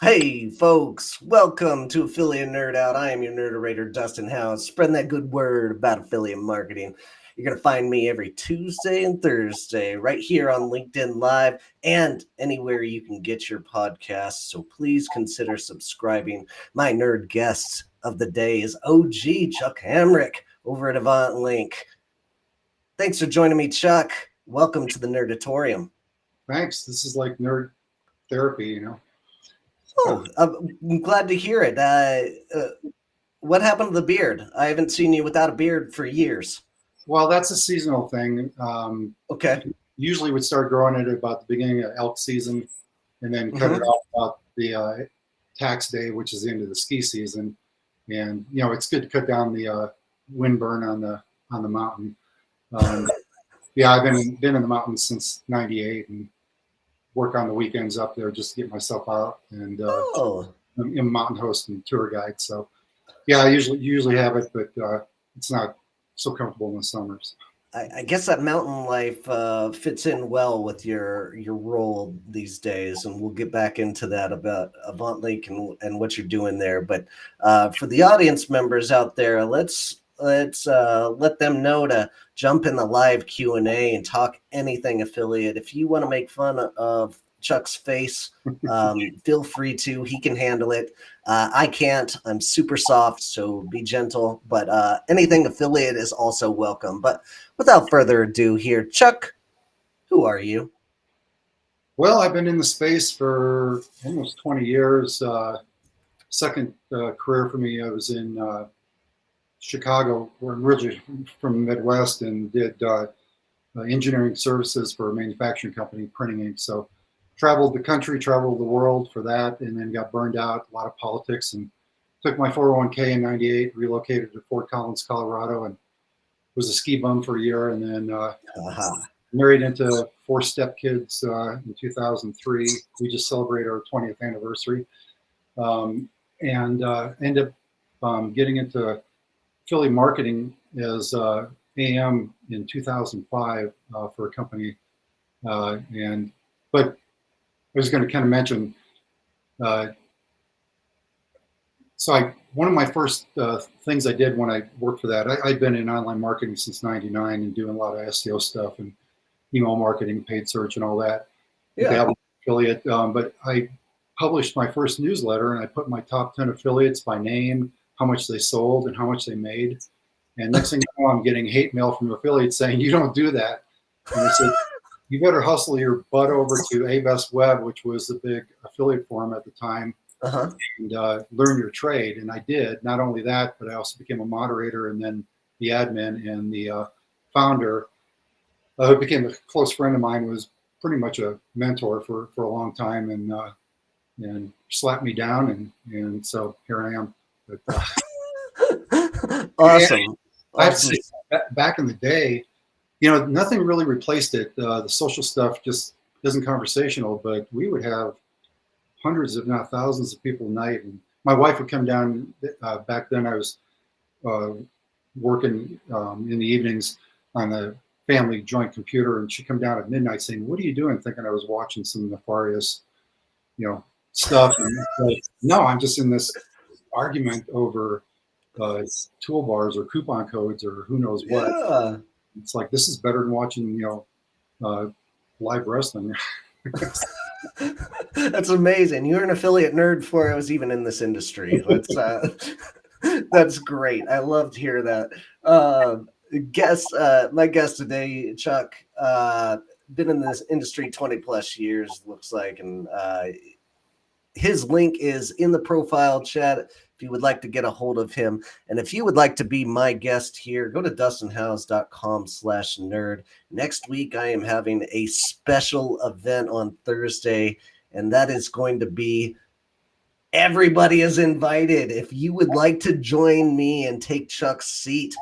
Hey, folks, welcome to Affiliate Nerd Out. I am your nerderator, Dustin House, spreading that good word about affiliate marketing. You're going to find me every Tuesday and Thursday right here on LinkedIn Live and anywhere you can get your podcasts. So please consider subscribing. My nerd guest of the day is OG Chuck Hamrick over at Avant Link. Thanks for joining me, Chuck. Welcome to the Nerdatorium. Thanks. This is like nerd therapy. Oh, I'm glad to hear it. What happened to the beard? I haven't seen you without a beard for years. Well, that's a seasonal thing. Okay. Usually would start growing it about the beginning of elk season and then cut it Mm-hmm. off about the tax day, which is the end of the ski season. And, it's good to cut down the wind burn on the mountain. Um, yeah, I've been in the mountains since '98 and work on the weekends up there just to get myself out. And Oh, I'm a mountain host and tour guide. So, yeah, I usually have it, but it's not so comfortable in the summers. I guess that mountain life fits in well with your role these days, and we'll get back into that about Avant Lake and what you're doing there. But for the audience members out there, let's let them know to jump in the live Q&A and talk anything affiliate. If you want to make fun of Chuck's face, feel free to. He can handle it. I can't. I'm super soft, so be gentle. But anything affiliate is also welcome. But without further ado, here, Chuck, who are you? Well, I've been in the space for almost 20 years. Second career for me, I was in Chicago. We're originally from the Midwest and did engineering services for a manufacturing company, printing ink. So traveled the country, traveled the world for that, and then got burned out, a lot of politics, and took my 401k in '98, relocated to Fort Collins, Colorado, and was a ski bum for a year, and then Aha. married into four stepkids in 2003. We just celebrated our 20th anniversary, and ended up getting into affiliate marketing as AM in 2005 for a company. And but I was going to kind of mention. Uh, one of my first things I did when I worked for that, I'd been in online marketing since '99 and doing a lot of SEO stuff and email marketing, paid search, and all that. Yeah. Dabbled affiliate, but I published my first newsletter and I put my top 10 affiliates by name, how much they sold, and how much they made. And next thing you know, I'm getting hate mail from affiliates saying you don't do that. And I said, you better hustle your butt over to Abest Web, which was the big affiliate forum at the time, Uh-huh. and learn your trade. And I did. Not only that, but I also became a moderator and then the admin and the founder, who became a close friend of mine, was pretty much a mentor for a long time, and slapped me down, and so here I am. But Awesome. I have to Awesome. say, back in the day, nothing really replaced it. The social stuff just isn't conversational, but we would have hundreds, if not thousands, of people a night. And my wife would come down. Back then, I was uh, working in the evenings on the family joint computer, and she'd come down at midnight saying, "What are you doing?" Thinking I was watching some nefarious, stuff. And like, no, I'm just in this argument over uh, toolbars or coupon codes or who knows what. Yeah. It's like this is better than watching, uh, live wrestling. That's amazing. You're an affiliate nerd before I was even in this industry. That's great. I love to hear that. My guest today, Chuck, been in this industry 20 plus years, looks like, and his link is in the profile chat if you would like to get a hold of him. And if you would like to be my guest here, go to dustinhouse.com/nerd. Next week, I am having a special event on Thursday, and that is going to be everybody is invited. If you would like to join me and take Chuck's seat,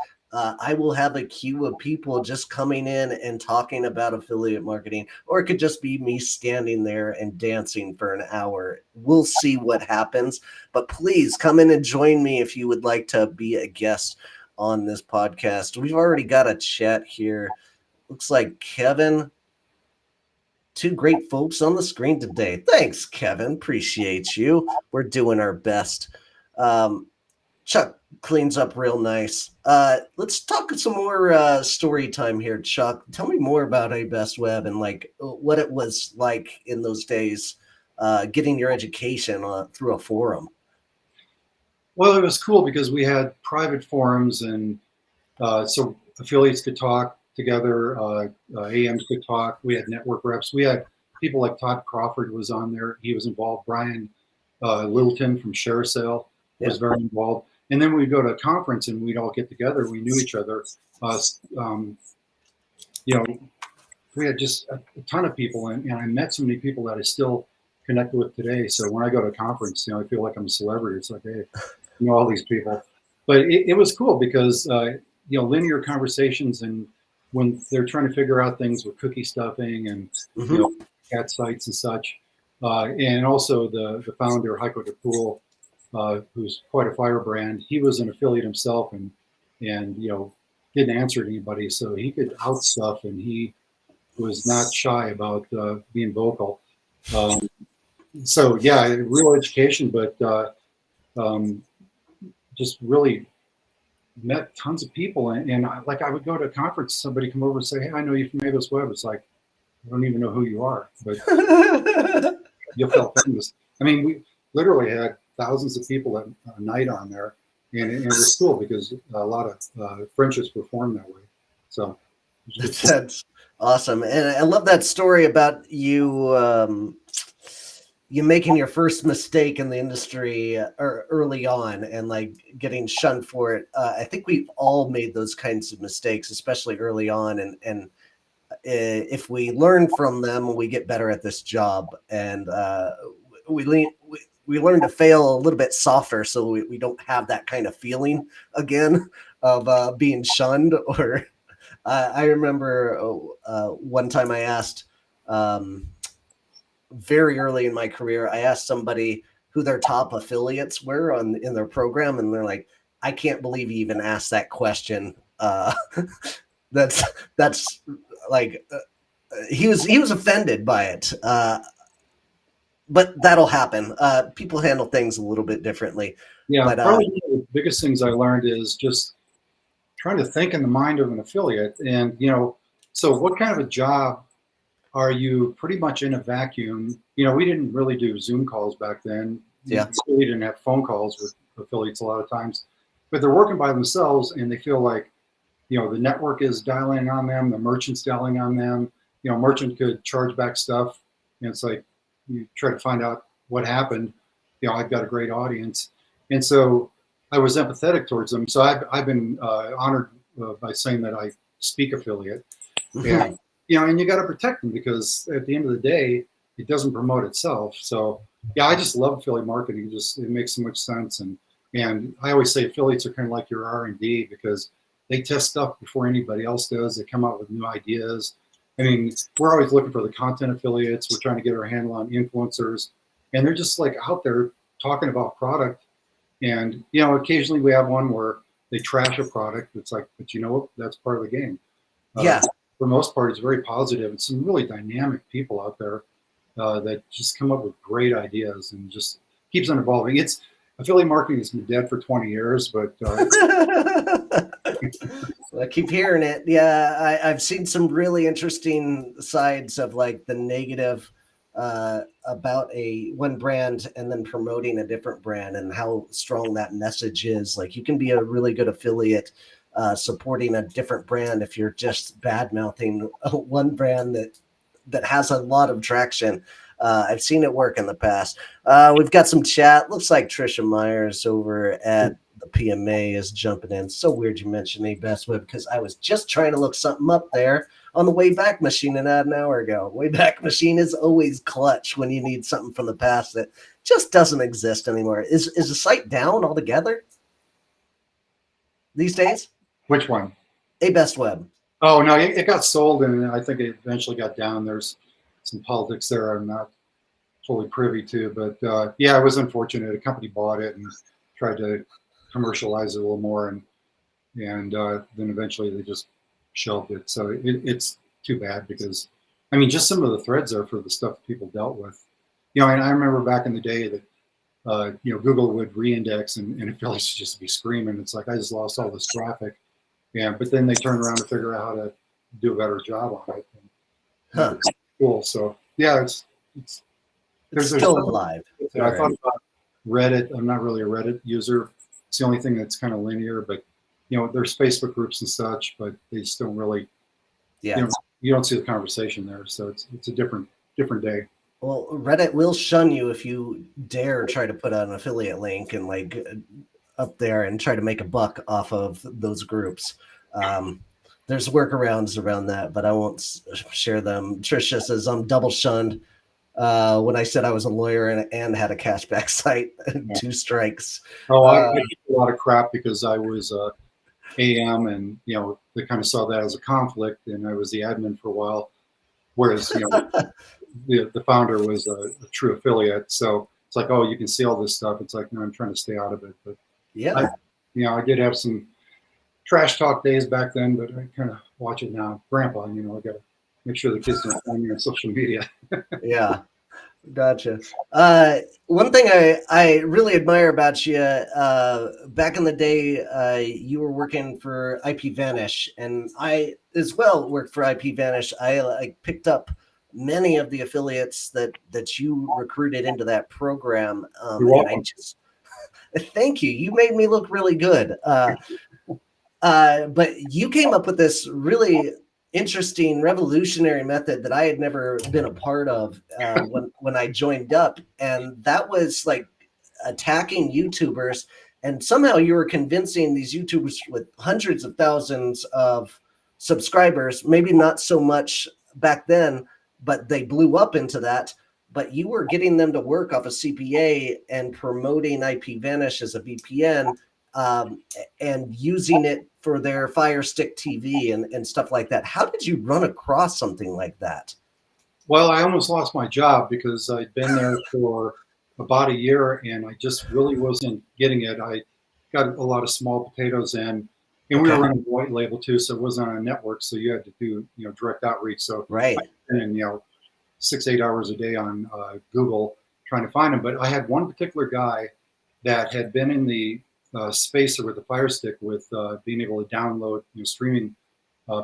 I will have a queue of people just coming in and talking about affiliate marketing, or it could just be me standing there and dancing for an hour. We'll see what happens. But please come in and join me if you would like to be a guest on this podcast. We've already got a chat here. Looks like Kevin two great folks on the screen today. Thanks, Kevin. Appreciate you. We're doing our best. Um, Chuck cleans up real nice. Let's talk some more story time here, Chuck. Tell me more about A Best Web and like what it was like in those days, getting your education through a forum. Well, it was cool because we had private forums, and so affiliates could talk together, AMs could talk. We had network reps. We had people like Todd Crawford was on there. He was involved. Brian Littleton from ShareSale was very involved. And then we'd go to a conference and we'd all get together. We knew each other. You know, we had just a ton of people, and I met so many people that I still connect with today. So when I go to a conference, I feel like I'm a celebrity. It's like, hey, all these people. But it was cool because linear conversations, and when they're trying to figure out things with cookie stuffing and cat sites and such, and also the founder Heiko DePool, who's quite a firebrand, he was an affiliate himself, and didn't answer to anybody, so he could out stuff, and he was not shy about being vocal. So yeah, real education, but just really met tons of people, and I would go to a conference, somebody come over and say, hey, I know you from Avis Web. It's like, I don't even know who you are, but you felt famous. I mean, we literally had thousands of people at a night on there, and it was cool because a lot of friendships were formed that way. So that's awesome, and I love that story about you. You making your first mistake in the industry or early on and like getting shunned for it. I think we've all made those kinds of mistakes, especially early on. And if we learn from them, we get better at this job. And we learn to fail a little bit softer so we don't have that kind of feeling again of being shunned. Or I remember one time I asked, very early in my career, I asked somebody who their top affiliates were in their program, and they're like, "I can't believe you even asked that question." That's like he was offended by it, but that'll happen. People handle things a little bit differently. Yeah, but probably one of the biggest things I learned is just trying to think in the mind of an affiliate, and so what kind of a job are you pretty much in a vacuum? We didn't really do Zoom calls back then. Yeah. We didn't have phone calls with affiliates a lot of times, but they're working by themselves and they feel like, the network is dialing on them, the merchant's dialing on them. Merchant could charge back stuff. And it's like, you try to find out what happened. I've got a great audience. And so I was empathetic towards them. So I've been honored by saying that I speak affiliate. And and you got to protect them because at the end of the day, it doesn't promote itself. So yeah, I just love affiliate marketing. It makes so much sense. And I always say affiliates are kind of like your R&D because they test stuff before anybody else does. They come out with new ideas. I mean, we're always looking for the content affiliates. We're trying to get our handle on influencers, and they're just like out there talking about product. And occasionally we have one where they trash a product. It's like, but that's part of the game. Yeah. For the most part, it's very positive, and some really dynamic people out there that just come up with great ideas and just keeps on evolving. Affiliate marketing has been dead for 20 years, but I keep hearing it. Yeah, I've seen some really interesting sides of like the negative about one brand and then promoting a different brand and how strong that message is. Like you can be a really good affiliate supporting a different brand if you're just bad mouthing one brand that has a lot of traction. I've seen it work in the past. We've got some chat. Looks like Trisha Myers over at the PMA is jumping in. So weird you mentioned A Best Web because I was just trying to look something up there on the Wayback Machine an hour ago. Wayback Machine is always clutch when you need something from the past that just doesn't exist anymore. Is the site down altogether these days? Which one? A Best Web. Oh no, it got sold, and I think it eventually got down. There's some politics there I'm not fully privy to, but yeah, it was unfortunate. A company bought it and tried to commercialize it a little more, and then eventually they just shelved it. So it's too bad because, I mean, just some of the threads there for the stuff that people dealt with. And I remember back in the day that Google would re-index and affiliates would just be screaming. It's like I just lost all this traffic. Yeah, but then they turned around to figure out how to do a better job on it. And, Huh. cool. So yeah, it's Still alive. I thought about Reddit. I'm not really a Reddit user. It's the only thing that's kind of linear, but there's Facebook groups and such, but they just don't really. Yeah. You don't see the conversation there, so it's a different day. Well, Reddit will shun you if you dare try to put out an affiliate link and like up there and try to make a buck off of those groups. There's workarounds around that, but I won't share them. Tricia says I'm double shunned when I said I was a lawyer and had a cashback site. 2 strikes. Oh, I get a lot of crap because I was AM, and they kind of saw that as a conflict, and I was the admin for a while, whereas the founder was a true affiliate. So it's like, oh, you can see all this stuff. It's like, no, I'm trying to stay out of it. But yeah, I did have some trash talk days back then, but I kind of watch it now. Grandpa, I got to make sure the kids don't find me on social media. Yeah. Gotcha. One thing I really admire about you, back in the day, you were working for IPVanish, and I as well worked for IPVanish. I picked up many of the affiliates that you recruited into that program. And I just thank you. You made me look really good. But you came up with this really interesting revolutionary method that I had never been a part of when I joined up, and that was like attacking YouTubers, and somehow you were convincing these YouTubers with hundreds of thousands of subscribers, maybe not so much back then, but they blew up into that, but you were getting them to work off a CPA and promoting IPVanish as a VPN, and using it for their Fire Stick TV and stuff like that. How did you run across something like that? Well, I almost lost my job because I'd been there for about a year and I just really wasn't getting it. I got a lot of small potatoes in, and we were running white label too, so it wasn't on a network, so you had to do direct outreach. So right, and 6-8 hours a day on Google trying to find them. But I had one particular guy that had been in the spacer with the Fire Stick with being able to download streaming,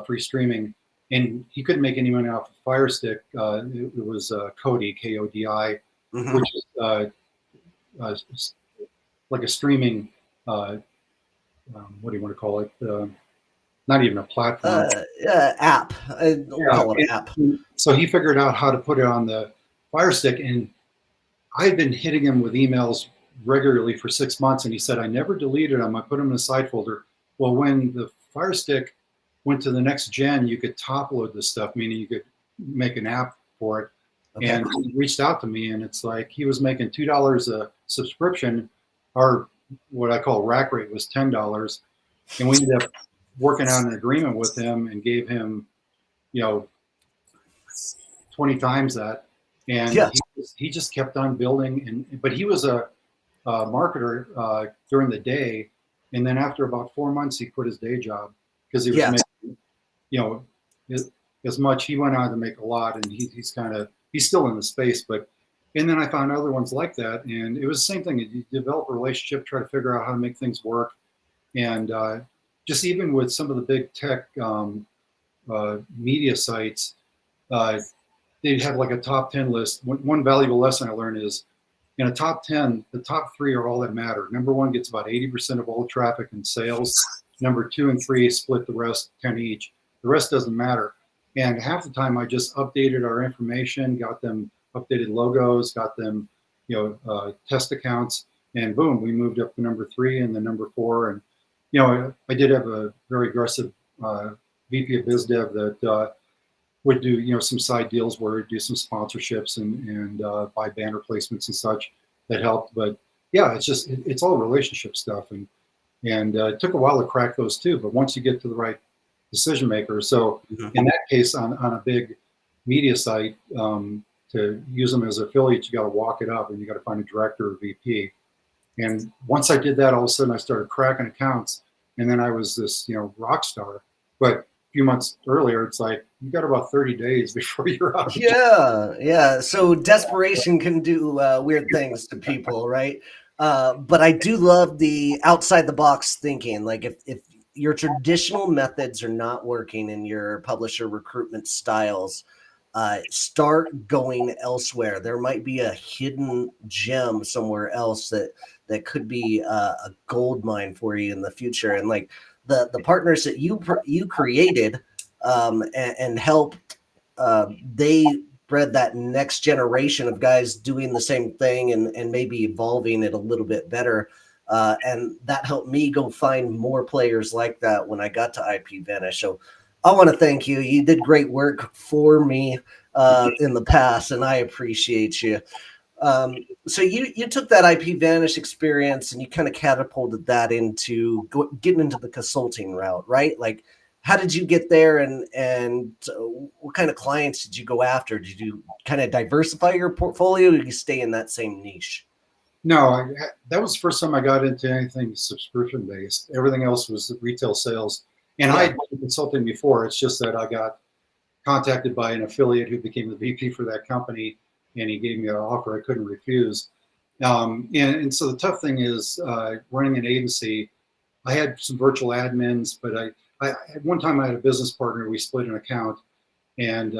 free streaming, and he couldn't make any money off the Fire Stick. It was Kodi, Kodi, which is like a streaming what do you want to call it, not even a platform, app. Call it app. So he figured out how to put it on the Fire Stick, and I've been hitting him with emails regularly for 6 months, and he said I never deleted them. I put them in a side folder. Well, when the Fire Stick went to the next gen, you could top load this stuff, meaning you could make an app for it. And he reached out to me, and it's like he was making $2 a subscription. Our what I call rack rate was $10, and we ended up working out an agreement with him and gave him 20 times that, and he just kept on building. But he was a marketer during the day, and then after about 4 months he quit his day job because he was making as much. He went on to make a lot, and he's still in the space. And then I found other ones like that, and it was the same thing. You develop a relationship, try to figure out how to make things work, and just even with some of the big tech media sites, they have like a top 10 list. One valuable lesson I learned is in a top 10, the top 3 are all that matter. Number 1 gets about 80% of all traffic and sales. Number 2 and 3 split the rest 10 each. The rest doesn't matter. And half the time I just updated our information, got them updated logos, got them test accounts, and boom, we moved up to number 3 and then number 4. And I did have a very aggressive VP of Biz Dev that would do some side deals where we'd do some sponsorships and buy banner placements and such that helped. But yeah, it's all relationship stuff, and it took a while to crack those too. But once you get to the right decision maker, so in that case on a big media site, to use them as affiliates, you got to walk it up and you got to find a director or VP. And once I did that, all of a sudden I started cracking accounts, and then I was this rock star. But a few months earlier, it's like you got about 30 days before you're out. Yeah. So desperation can do weird things to people, right? But I do love the outside the box thinking. Like if your traditional methods are not working in your publisher recruitment styles, start going elsewhere. There might be a hidden gem somewhere else that could be a gold mine for you in the future. And like the partners that you created and helped, they bred that next generation of guys doing the same thing and maybe evolving it a little bit better. And that helped me go find more players like that when I got to IP Vanish. So I want to thank you. You did great work for me in the past, and I appreciate you. So you took that IP Vanish experience and you kind of catapulted that into getting into the consulting route, right? Like, how did you get there, and what kind of clients did you go after? Did you kind of diversify your portfolio, or did you stay in that same niche? No, that was the first time I got into anything subscription based. Everything else was retail sales. And I Yeah. had been consulting before. It's just that I got contacted by an affiliate who became the VP for that company, and he gave me an offer I couldn't refuse. And so the tough thing is running an agency. I had some virtual admins, but I at one time I had a business partner. We split an account, and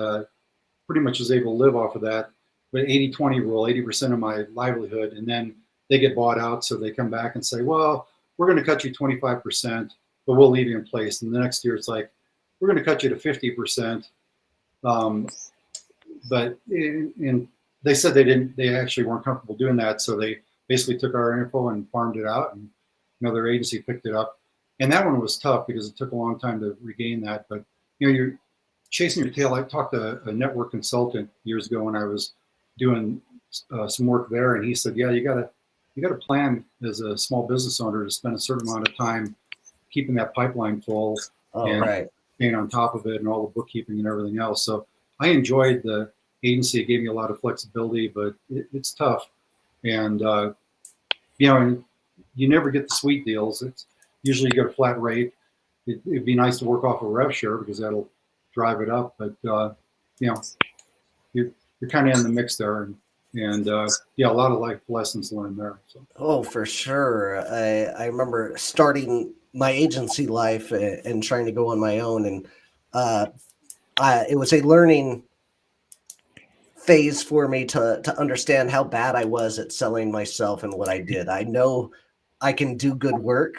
pretty much was able to live off of that. But 80-20 rule, 80% of my livelihood, and then they get bought out, so they come back and say, well, we're going to cut you 25%, but we'll leave you in place. And the next year it's like, we're going to cut you to 50%. But and they said they actually weren't comfortable doing that, so they basically took our info and farmed it out, and another agency picked it up. And that one was tough because it took a long time to regain that. But you're chasing your tail. I talked to a network consultant years ago when I was doing some work there, and he said, "Yeah, you gotta plan as a small business owner to spend a certain amount of time keeping that pipeline full Oh, and right. staying on top of it and all the bookkeeping and everything else." So I enjoyed the agency. It gave me a lot of flexibility, but it's tough, and and you never get the sweet deals. It's usually you get a flat rate. It'd be nice to work off a rev share because that'll drive it up, but you know, you're kind of in the mix there, and yeah, a lot of life lessons learned there. So. Oh, for sure. I remember starting my agency life and trying to go on my own, and uh, it was a learning phase for me to understand how bad I was at selling myself and what I did. I know I can do good work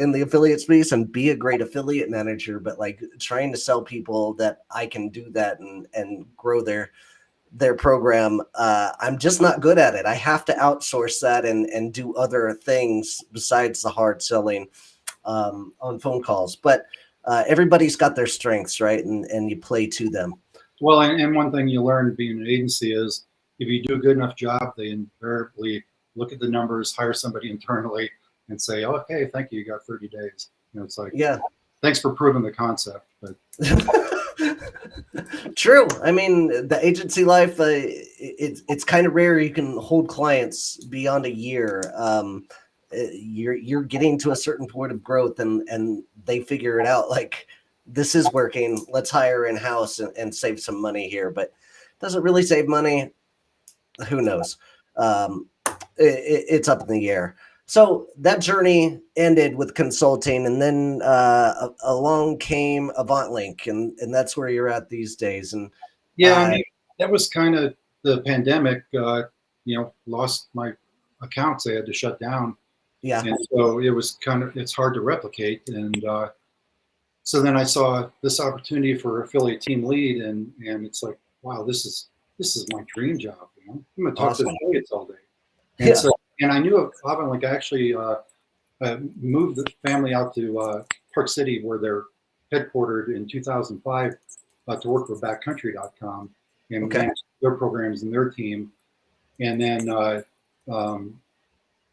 in the affiliate space and be a great affiliate manager, but like trying to sell people that I can do that and grow their program, I'm just not good at it. I have to outsource that and do other things besides the hard selling on phone calls. But everybody's got their strengths, right? And you play to them. Well, and one thing you learn being an agency is if you do a good enough job, they invariably look at the numbers, hire somebody internally, and say, "Oh, okay, thank you. You got 30 days." It's like, Yeah. thanks for proving the concept. But True. I mean, the agency life, it's kind of rare you can hold clients beyond a year. You're getting to a certain point of growth, and they figure it out. Like, this is working. Let's hire in house and save some money here. But does it really save money? Who knows? It's up in the air. So that journey ended with consulting, and then along came AvantLink, and that's where you're at these days. And yeah, I mean, that was kind of the pandemic. Lost my accounts; they had to shut down, yeah, and so it was it's hard to replicate. And so then I saw this opportunity for affiliate team lead, and it's like, wow, this is my dream job. I'm going to talk to awesome. affiliates all day. And Yeah, so, and I knew of AvantLink. I actually moved the family out to Park City, where they're headquartered in 2005, to work for backcountry.com and okay. manage their programs and their team. And then,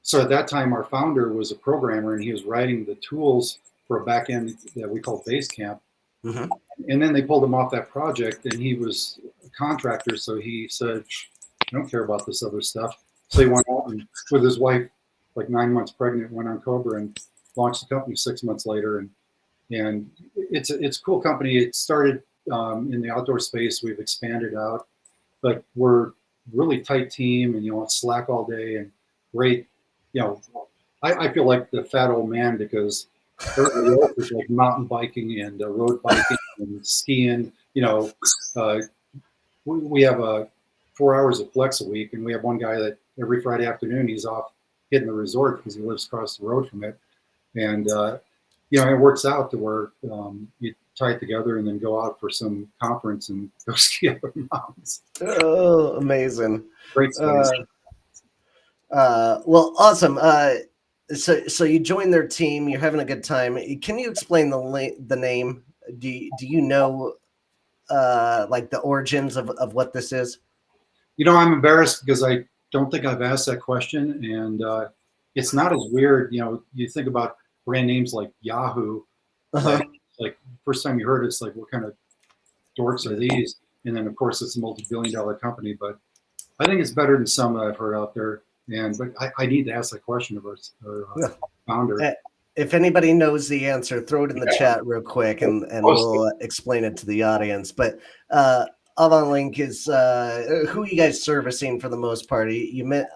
so at that time, our founder was a programmer, and he was writing the tools for a back end that we call Basecamp. Hmm. And then they pulled him off that project, and he was a contractor, so he said, "I don't care about this other stuff." So he went out and with his wife, like 9 months pregnant, went on Cobra and launched the company 6 months later. And it's a cool company. It started in the outdoor space. We've expanded out, but we're really tight team, and it's Slack all day and great. You know, I feel like the fat old man because everybody else is like mountain biking and road biking and skiing. Uh, we have 4 hours of flex a week, and we have one guy that every Friday afternoon he's off hitting the resort because he lives across the road from it, and it works out to where you tie it together and then go out for some conference and go ski up the mountains. Oh, amazing. Great space. Well, awesome. So you joined their team. You're having a good time. Can you explain the name? Do you know like the origins of what this is? I'm embarrassed because I don't think I've asked that question, and it's not as weird. You think about brand names like Yahoo, Uh-huh. like first time you heard it, it's like, what kind of dorks are these? And then of course it's a multi-billion-dollar company, but I think it's better than some that I've heard out there. But I need to ask that question of our founder. If anybody knows the answer, throw it in the chat real quick, and we'll explain it to the audience. But AvantLink is who you guys servicing for the most part. You meant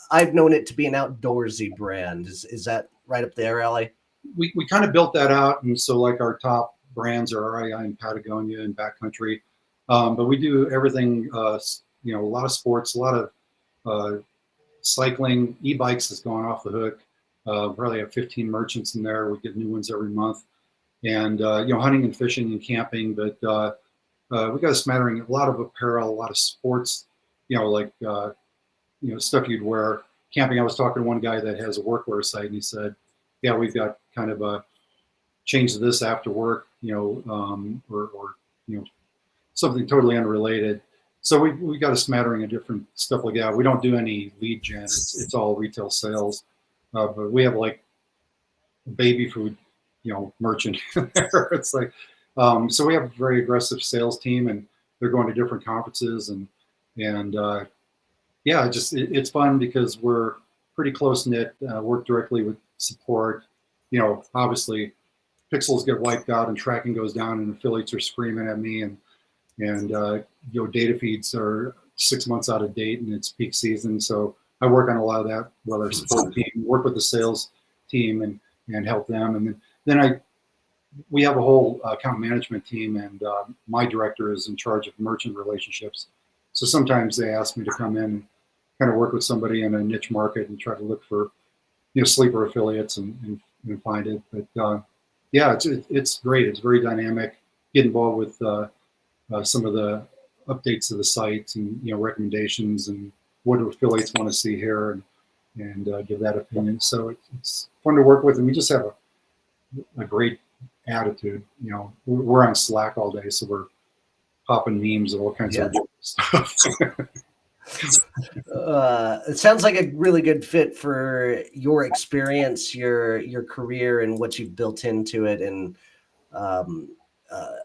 I've known it to be an outdoorsy brand. Is that right up there, alley? We kind of built that out, and so like our top brands are REI and Patagonia and Backcountry, but we do everything. A lot of sports, a lot of cycling. E-bikes has gone off the hook. Probably have 15 merchants in there. We get new ones every month, and hunting and fishing and camping. But we got a smattering, a lot of apparel, a lot of sports. Stuff you'd wear camping. I was talking to one guy that has a workwear site, and he said, "Yeah, we've got kind of a change to this after work, or something totally unrelated." So we got a smattering of different stuff like that. We don't do any lead gen; it's all retail sales. But we have like a baby food, merchant there. It's like, so we have a very aggressive sales team, and they're going to different conferences, and yeah, it's fun because we're pretty close knit. Work directly with support. Obviously, pixels get wiped out and tracking goes down, and affiliates are screaming at me, and data feeds are 6 months out of date, and it's peak season. So I work on a lot of that with our support team, work with the sales team, and help them. And then we have a whole account management team, and my director is in charge of merchant relationships. So sometimes they ask me to come in and kind of work with somebody in a niche market and try to look for sleeper affiliates and find it. But yeah, it's great. It's very dynamic. Get involved with some of the updates to the sites and recommendations and what do affiliates want to see here, and give that opinion. So it's fun to work with, and we just have a great attitude. We're on Slack all day, so we're popping memes and all kinds of stuff. It sounds like a really good fit for your experience, your career, and what you've built into it, and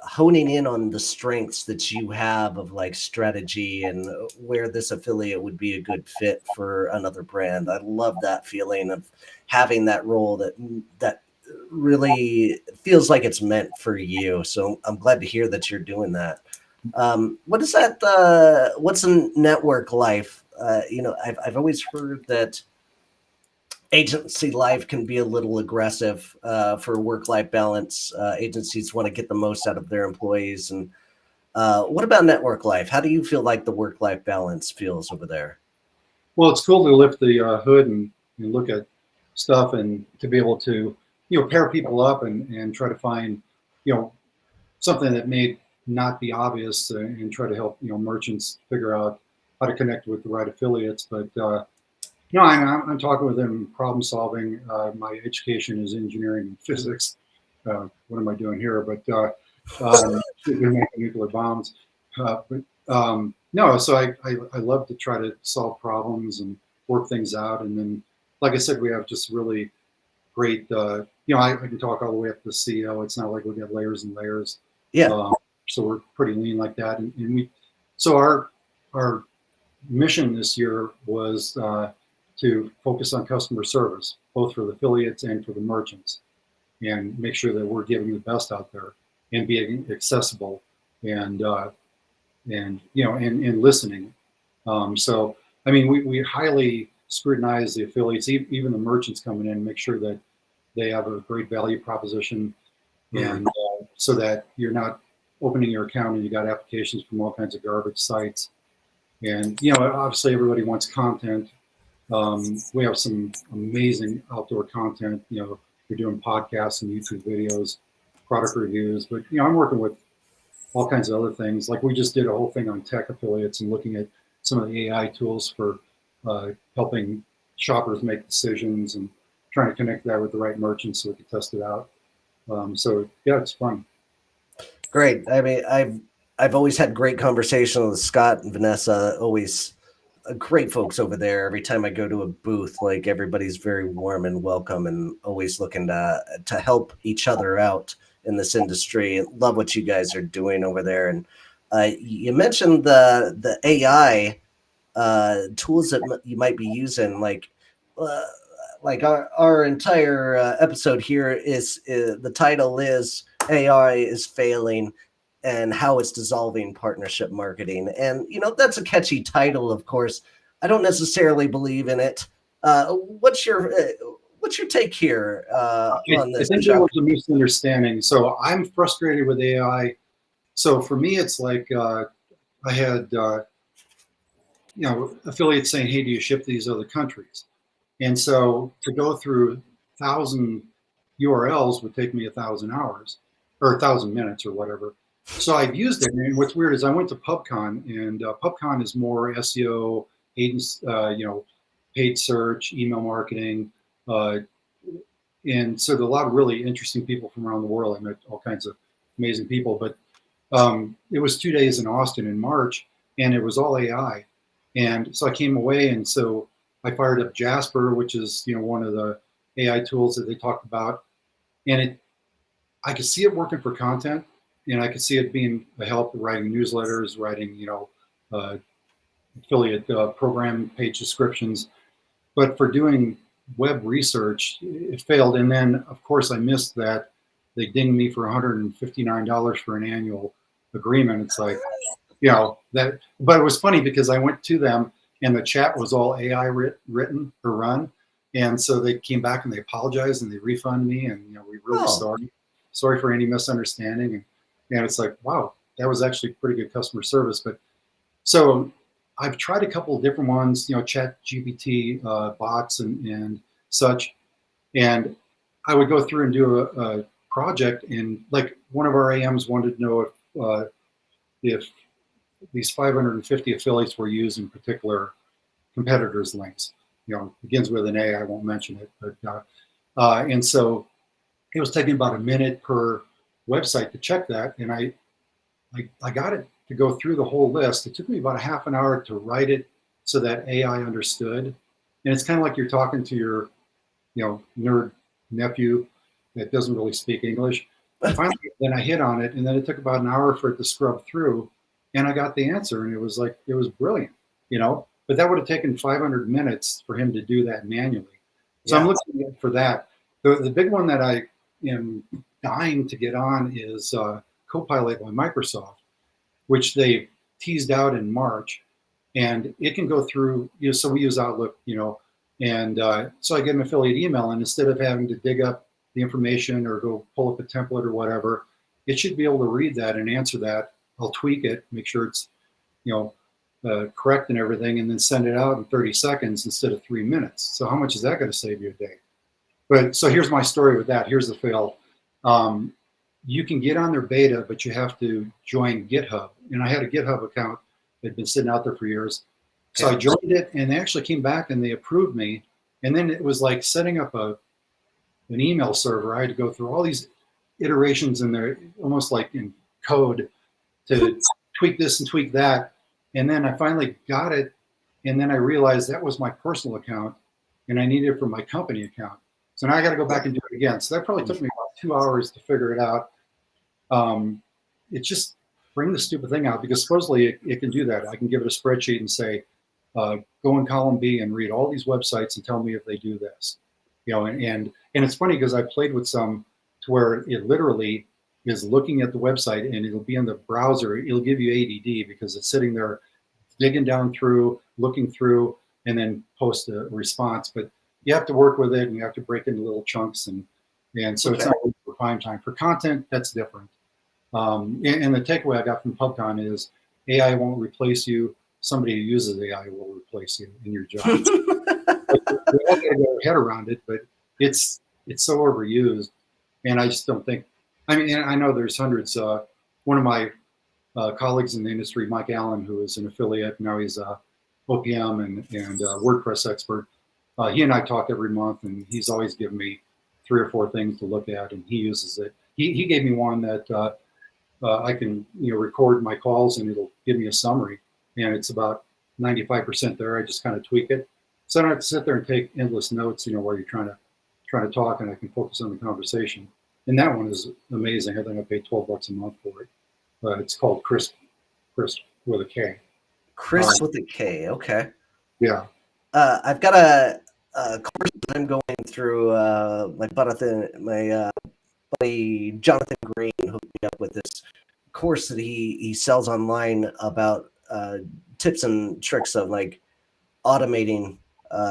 honing in on the strengths that you have of like strategy and where this affiliate would be a good fit for another brand. I love that feeling of having that role that really feels like it's meant for you. So I'm glad to hear that you're doing that. What is that? What's a network life? I've always heard that agency life can be a little aggressive for work-life balance. Agencies want to get the most out of their employees. And what about network life? How do you feel like the work-life balance feels over there? Well, it's cool to lift the hood and look at stuff, and to be able to pair people up and try to find something that may not be obvious, and try to help merchants figure out how to connect with the right affiliates. But I'm talking with them, problem solving. My education is engineering and physics. What am I doing here? But they're making nuclear bombs. No, so I love to try to solve problems and work things out. And then, like I said, we have just really great. I can talk all the way up to the CEO. It's not like we got layers and layers. Yeah. So we're pretty lean like that. And our mission this year was to focus on customer service, both for the affiliates and for the merchants, and make sure that we're giving the best out there and being accessible. and and listening. So I mean, we highly scrutinize the affiliates, even the merchants coming in, make sure that they have a great value proposition, Mhm. and so that you're not opening your account and you got applications from all kinds of garbage sites. And obviously everybody wants content. We have some amazing outdoor content. We're doing podcasts and YouTube videos, product reviews, but I'm working with all kinds of other things. Like we just did a whole thing on tech affiliates and looking at some of the AI tools for helping shoppers make decisions and trying to connect that with the right merchants so we can test it out. So yeah, it's fun. Great. I mean, I've always had great conversations with Scott and Vanessa. Always great folks over there. Every time I go to a booth, like everybody's very warm and welcome, and always looking to help each other out in this industry. Love what you guys are doing over there. And you mentioned the AI tools that you might be using, uh, like our entire episode here is the title is AI is failing and how it's dissolving partnership marketing. And that's a catchy title, of course. I don't necessarily believe in it. What's your take here on I this, think there Chuck? was a misunderstanding. So I'm frustrated with AI. So for me, it's like I had affiliates saying, "Hey, do you ship to these other countries?" And so to go through 1,000 URLs would take me 1,000 hours or 1,000 minutes or whatever. So I've used it. And what's weird is I went to PubCon, and PubCon is more SEO, agents, paid search, email marketing. Uh, and so there are a lot of really interesting people from around the world. I met all kinds of amazing people. But it was 2 days in Austin in March, and it was all AI. And so I came away, and so I fired up Jasper, which is one of the AI tools that they talked about, and I could see it working for content, and I could see it being a help writing newsletters, writing uh, affiliate program page descriptions. But for doing web research, it failed. And then of course I missed that they dinged me for $159 for an annual agreement. It's like, that, but it was funny because I went to them and the chat was all AI written or run. And so they came back and they apologized and they refunded me. And, we really Oh, sorry for any misunderstanding. And it's like, wow, that was actually pretty good customer service. But so I've tried a couple of different ones, chat GPT bots and such. And I would go through and do a project, and like one of our AMs wanted to know if these 550 affiliates were using particular competitors' links. Begins with an A. I won't mention it, but and so it was taking about a minute per website to check that, and I got it to go through the whole list. It took me about a half an hour to write it so that AI understood, and it's kind of like you're talking to your nerd nephew that doesn't really speak English. And finally, then I hit on it, and then it took about an hour for it to scrub through, and I got the answer, and it was brilliant, But that would have taken 500 minutes for him to do that manually. So I'm yeah. looking for that. The big one that I am dying to get on is Copilot by Microsoft, which they teased out in March, and it can go through. So we use Outlook, and so I get an affiliate email, and instead of having to dig up the information or go pull up a template or whatever, it should be able to read that and answer that. I'll tweak it, make sure it's correct and everything, and then send it out in 30 seconds instead of 3 minutes. So how much is that going to save you a day? But so here's my story with that. Here's the fail. Um, you can get on their beta, but you have to join GitHub. And I had a GitHub account that had been sitting out there for years. So I Okay. joined it, and they actually came back and they approved me. And then it was like setting up an email server. I had to go through all these iterations in there, almost like in code, to tweak this and tweak that. And then I finally got it. And then I realized that was my personal account, and I needed it for my company account. So now I got to go back and do it again. So that probably took me about 2 hours to figure it out. It just bring the stupid thing out, because supposedly it can do that. I can give it a spreadsheet and say, go in column B and read all these websites and tell me if they do this. And it's funny because I played with some to where it literally is looking at the website, and it'll be in the browser. It'll give you ADD because it's sitting there digging down through, looking through, and then post a response. But you have to work with it, and you have to break it into little chunks, and so it's not for prime time. For content, that's different. And the takeaway I got from PubCon is AI won't replace you. Somebody who uses AI will replace you in your job. We all got to get our head around it, but it's so overused, and I just don't think. I mean, I know there's hundreds. One of my colleagues in the industry, Mike Allen, who is an affiliate now, he's a OPM and WordPress expert. He and I talk every month, and he's always given me 3 or 4 things to look at, and he uses it. He gave me one that I can record my calls, and it'll give me a summary, and it's about 95% there. I just kind of tweak it, so I don't have to sit there and take endless notes, while you're trying to talk, and I can focus on the conversation. And that one is amazing. I think I paid $12 a month for it. It's called Crisp with a K. Chris with a K. Okay. Yeah. I've got a course that I'm going through. My buddy Jonathan Green hooked me up with this course that he sells online about tips and tricks of like automating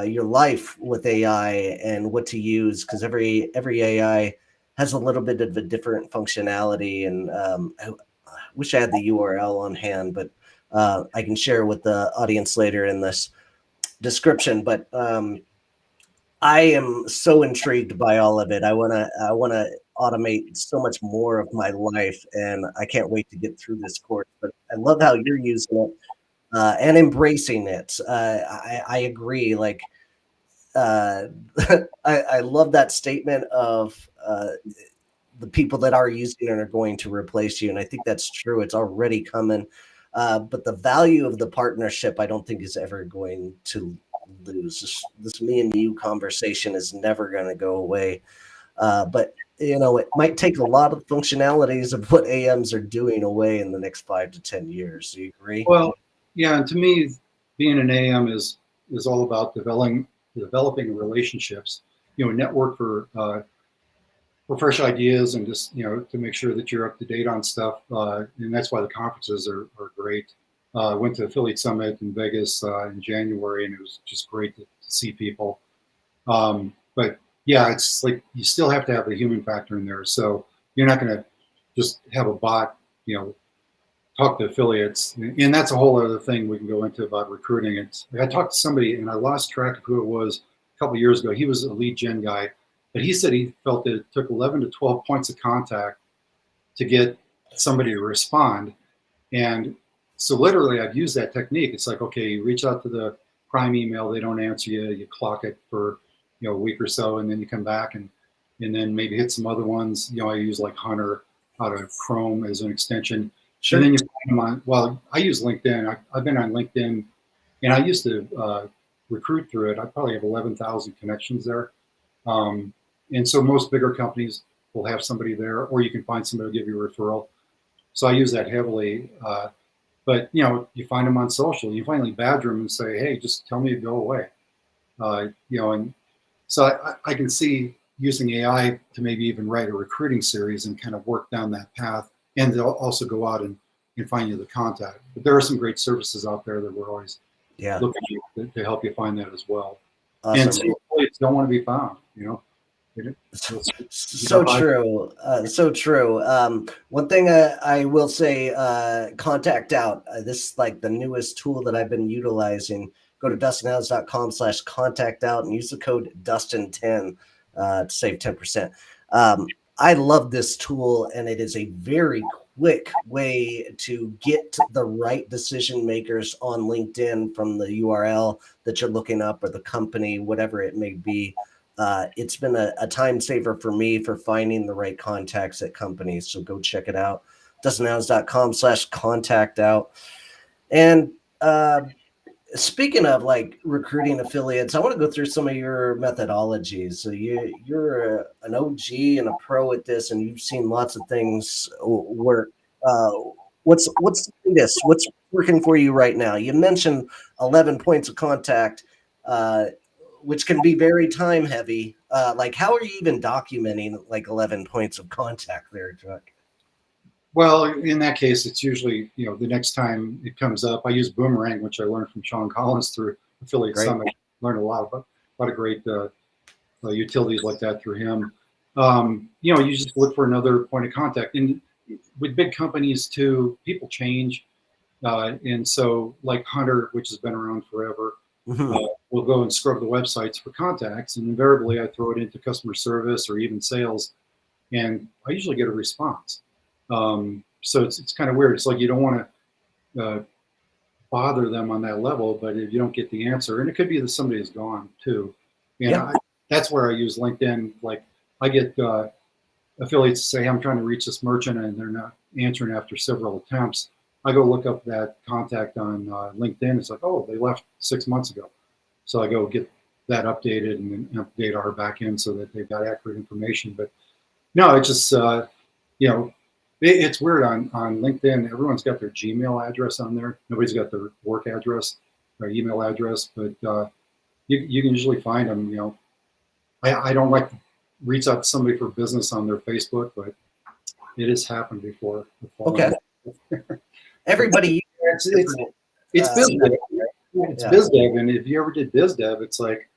your life with AI and what to use, because every AI has a little bit of a different functionality. And I wish I had the URL on hand, but I can share with the audience later in this description. But I am so intrigued by all of it. I wanna automate so much more of my life, and I can't wait to get through this course. But I love how you're using it and embracing it. I agree. Like I love that statement of the people that are using it are going to replace you, and I think that's true. It's already coming. But the value of the partnership, I don't think is ever going to lose. This me and you conversation is never going to go away. But it might take a lot of functionalities of what AMs are doing away in the next 5 to 10 years. Do you agree? Well, yeah, and to me, being an AM is all about developing relationships. Network for fresh ideas, and just to make sure that you're up to date on stuff. And that's why the conferences are great. I went to Affiliate Summit in Vegas in January, and it was just great to see people. But yeah, it's like you still have to have the human factor in there. So you're not going to just have a bot, talk to affiliates, and that's a whole other thing we can go into about recruiting. It's like I talked to somebody, and I lost track of who it was a couple of years ago. He was a lead gen guy, but he said he felt that it took 11 to 12 points of contact to get somebody to respond. And so literally I've used that technique. It's like, okay, you reach out to the prime email, they don't answer you, you clock it for a week or so, and then you come back and then maybe hit some other ones. I use like Hunter out of Chrome as an extension. Sure. And then you find them on, well, I use LinkedIn. I've been on LinkedIn, and I used to recruit through it. I probably have 11,000 connections there. And so most bigger companies will have somebody there, or you can find somebody to give you a referral. So I use that heavily. But you find them on social. You finally badger them and say, "Hey, just tell me to go away." And so I can see using AI to maybe even write a recruiting series and kind of work down that path, and they'll also go out and find you the contact. But there are some great services out there that we're always looking to help you find that as well. Awesome. And some employees don't want to be found. So true. So true. One thing I will say, Contact Out. This is like the newest tool that I've been utilizing. Go to dustinhouse.com/contact out and use the code Dustin10 to save 10%. I love this tool, and it is a very quick way to get the right decision makers on LinkedIn from the URL that you're looking up, or the company, whatever it may be. It's been a time saver for me for finding the right contacts at companies. So go check it out. DustinHouse.com/contact out. And speaking of like recruiting affiliates, I want to go through some of your methodologies. So you're an OG and a pro at this, and you've seen lots of things work. What's this? What's working for you right now? You mentioned 11 points of contact, which can be very time heavy. Like, how are you even documenting like 11 points of contact there, Chuck? Well, in that case, it's usually, the next time it comes up, I use Boomerang, which I learned from Sean Collins through Affiliate Great. Summit. Learned a lot of great utilities like that through him. You just look for another point of contact. And with big companies too, people change. And so like Hunter, which has been around forever, Mhm. will go and scrub the websites for contacts. And invariably I throw it into customer service or even sales. And I usually get a response. So it's kind of weird. It's like you don't want to bother them on that level, but if you don't get the answer, and it could be that somebody is gone too. And Yeah. that's where I use LinkedIn. Like I get affiliates say, I'm trying to reach this merchant and they're not answering after several attempts. I go look up that contact on LinkedIn. It's like, oh, they left 6 months ago. So I go get that updated and then update our back end so that they've got accurate information. But no, it's just, it's weird on LinkedIn. Everyone's got their Gmail address on there. Nobody's got their work address or email address, but you can usually find them. I don't like to reach out to somebody for business on their Facebook, but it has happened before. Okay. Everybody It's biz dev. It's Yeah. biz dev, and if you ever did biz dev, it's like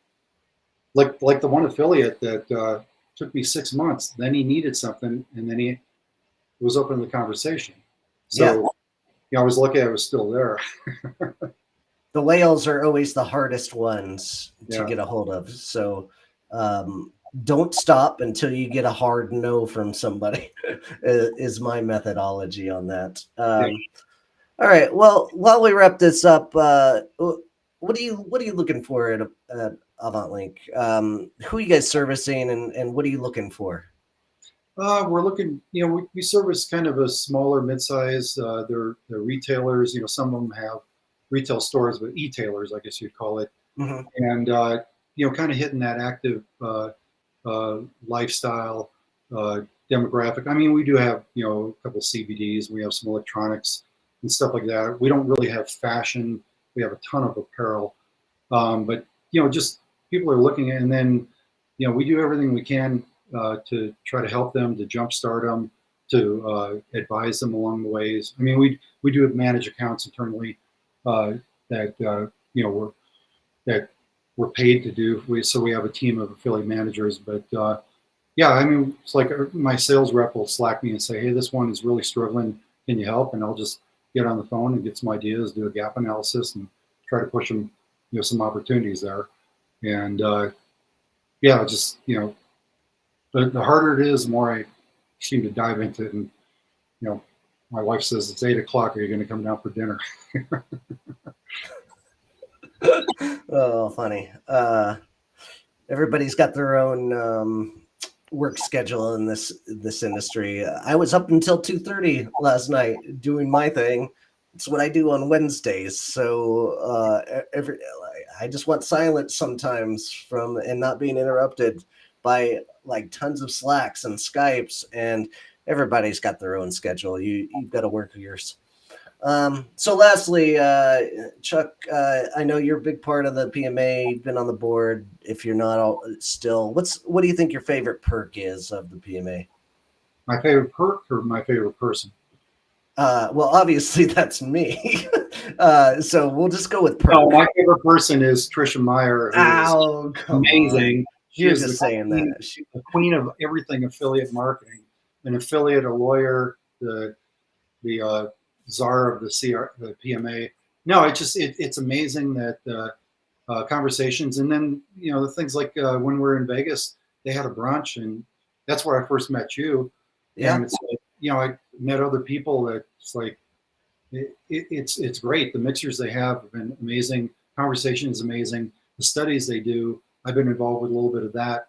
the one affiliate that took me 6 months. Then he needed something, and then he was open to the conversation. So I was lucky I was still there. The whales are always the hardest ones to Yeah. get a hold of. So don't stop until you get a hard no from somebody is my methodology on that. All right. Well, while we wrap this up, what are you looking for at AvantLink? Who are you guys servicing, and what are you looking for? We're looking, we service kind of a smaller mid-size. They're retailers. Some of them have retail stores, but e-tailers, I guess you'd call it. Mm-hmm. And kind of hitting that active lifestyle demographic. I mean, we do have a couple CBDs. We have some electronics and stuff like that. We don't really have fashion. We have a ton of apparel, but just people are looking at, and then we do everything we can to try to help them, to jumpstart them, to advise them along the ways. I mean, we do manage accounts internally that we're paid to do. So we have a team of affiliate managers. But I mean, it's like my sales rep will Slack me and say, "Hey, this one is really struggling. Can you help?" And I'll just get on the phone and get some ideas, do a gap analysis, and try to push them, some opportunities there. And just the harder it is, the more I seem to dive into it. And my wife says it's 8 o'clock. Are you going to come down for dinner? Oh, funny. Everybody's got their own work schedule in this industry. I was up until 2:30 last night doing my thing. It's what I do on Wednesdays. So I just want silence sometimes from and not being interrupted by like tons of Slacks and Skypes, and everybody's got their own schedule. You've got to work yours. So lastly, Chuck, I know you're a big part of the PMA. You've been on the board. If you're not still, what do you think your favorite perk is of the PMA? My favorite perk or my favorite person? Well, obviously that's me. So we'll just go with perk. No, my favorite person is Trisha Meyer, who is amazing. You're just saying that. She's the queen of everything affiliate marketing. An affiliate, a lawyer, the czar of the PMA. No, it's amazing that conversations, and then the things like when we're in Vegas, they had a brunch, and that's where I first met you. Yeah. And it's like, I met other people that it's like it's great. The mixers they have been amazing. Conversation is amazing. The studies they do, I've been involved with a little bit of that.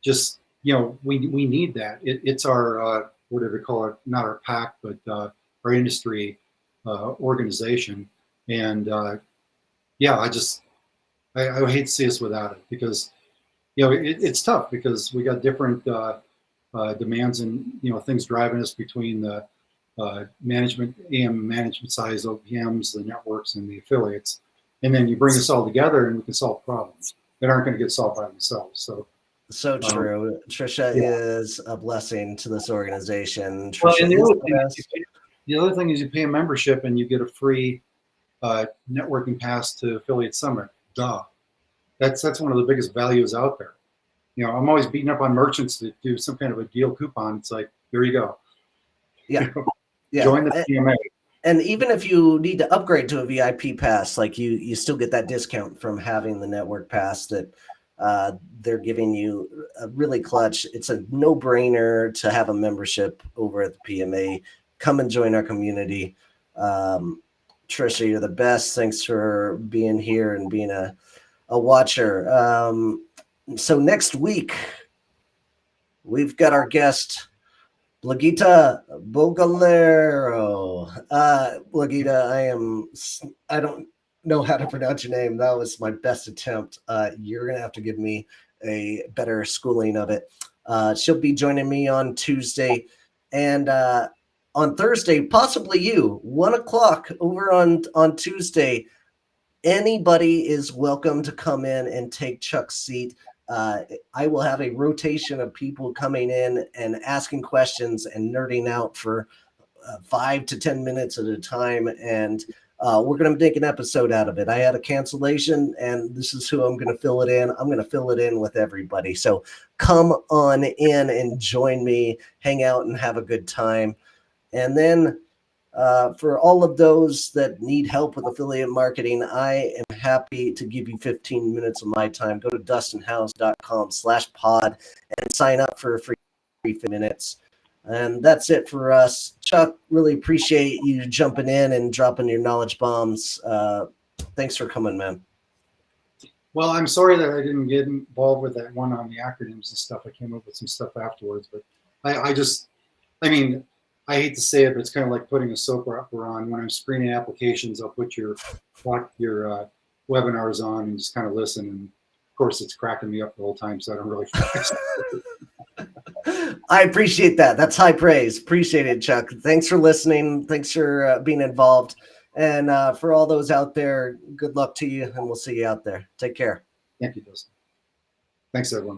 Just we need that. It's our what do they call it? Not our pack, but our industry organization. And I hate to see us without it, because it's tough, because we got different demands and things driving us between the management, AM management size, OPMs, the networks, and the affiliates. And then you bring us all together and we can solve problems that aren't going to get solved by themselves. So So true. Trisha Yeah. is a blessing to this organization. Well, Trisha and is the best. the other thing is you pay a membership and you get a free networking pass to Affiliate Summit. Duh. That's one of the biggest values out there. I'm always beating up on merchants to do some kind of a deal coupon. It's like, here you go. Yeah. Yeah. Join the PMA. And even if you need to upgrade to a VIP pass, like you still get that discount from having the network pass that they're giving you. Really clutch. It's a no-brainer to have a membership over at the PMA. Come and join our community. Trisha, you're the best. Thanks for being here and being a watcher. So next week, we've got our guest, Blagita Bogalero. Blagita, I don't know how to pronounce your name. That was my best attempt. You're going to have to give me a better schooling of it. She'll be joining me on Tuesday. And on Thursday, possibly you, 1:00 over on Tuesday. Anybody is welcome to come in and take Chuck's seat. I will have a rotation of people coming in and asking questions and nerding out for 5 to 10 minutes at a time. And we're going to make an episode out of it. I had a cancellation, and this is who I'm going to fill it in. I'm going to fill it in with everybody. So come on in and join me, hang out, and have a good time. And then for all of those that need help with affiliate marketing, I am happy to give you 15 minutes of my time. Go to dustinhouse.com/pod and sign up for a free minutes. And that's it for us. Chuck, really appreciate you jumping in and dropping your knowledge bombs. Thanks for coming, man. Well, I'm sorry that I didn't get involved with that one on the acronyms and stuff. I came up with some stuff afterwards, but I hate to say it, but it's kind of like putting a soap opera on. When I'm screening applications, I'll put your webinars on and just kind of listen. And of course, it's cracking me up the whole time, so I don't really focus. I appreciate that. That's high praise. Appreciate it, Chuck. Thanks for listening. Thanks for being involved. And for all those out there, good luck to you, and we'll see you out there. Take care. Thank you, Dustin. Thanks, everyone.